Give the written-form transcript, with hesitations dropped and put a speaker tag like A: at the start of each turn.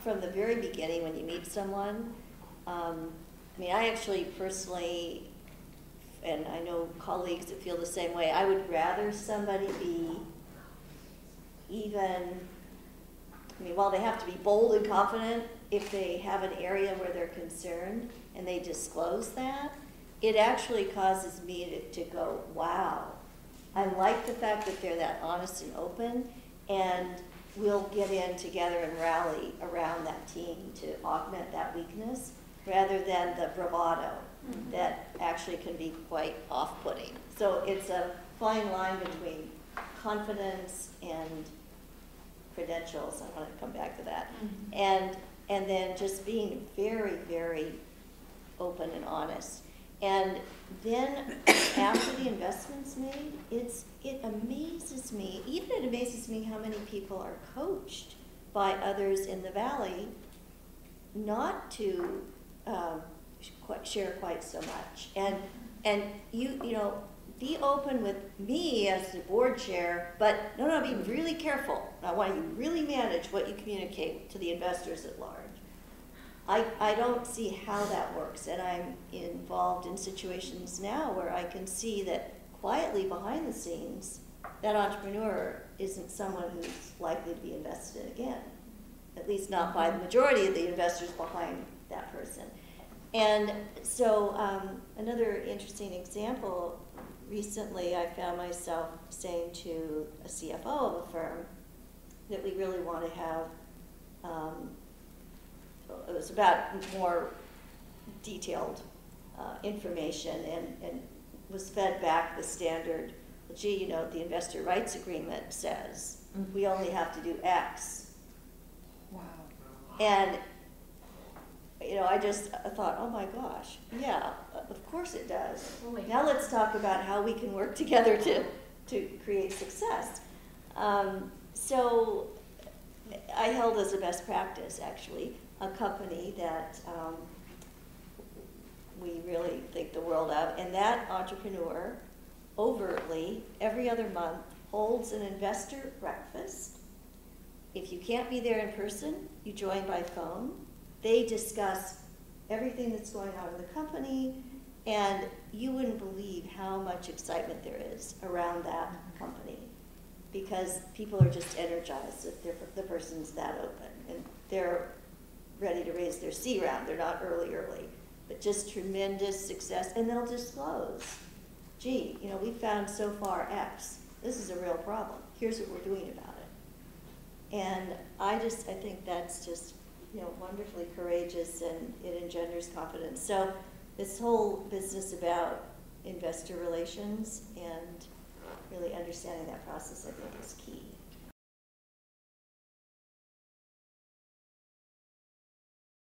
A: from the very beginning when you meet someone. I mean, I actually personally, and I know colleagues that feel the same way, I would rather somebody be even, I mean, while they have to be bold and confident, if they have an area where they're concerned and they disclose that, it actually causes me to go, wow. I like the fact that they're that honest and open, and we'll get in together and rally around that team to augment that weakness rather than the bravado that actually can be quite off-putting. So it's a fine line between confidence and credentials. I want to come back to that. And then just being very, very open and honest. And then after the investment's made, it amazes me, even it amazes me how many people are coached by others in the Valley not to share quite so much. And you know, be open with me as the board chair, but no, be really careful. I want you to really manage what you communicate to the investors at large. I don't see how that works, and I'm involved in situations now where I can see that quietly behind the scenes, that entrepreneur isn't someone who's likely to be invested in again, at least not by the majority of the investors behind that person. And so another interesting example, recently I found myself saying to a CFO of a firm that we really want to have, it was about more detailed information, and was fed back the standard, well, gee, you know, the investor rights agreement says we only have to do X.
B: Wow.
A: And, you know, I just thought, oh my gosh, yeah, of course it does. Now let's talk about how we can work together to create success. So I held as a best practice, actually, a company that we really think the world of, and that entrepreneur overtly, every other month, holds an investor breakfast. If you can't be there in person, you join by phone. They discuss everything that's going on in the company, and you wouldn't believe how much excitement there is around that company, because people are just energized if the person's that open, and they're ready to raise their C round. They're not early, but just tremendous success, and they'll disclose, gee, you know, we found so far X. This is a real problem. Here's what we're doing about it. And I think that's just, you know, wonderfully courageous, and it engenders confidence. So this whole business about investor relations and really understanding that process, I think, is key.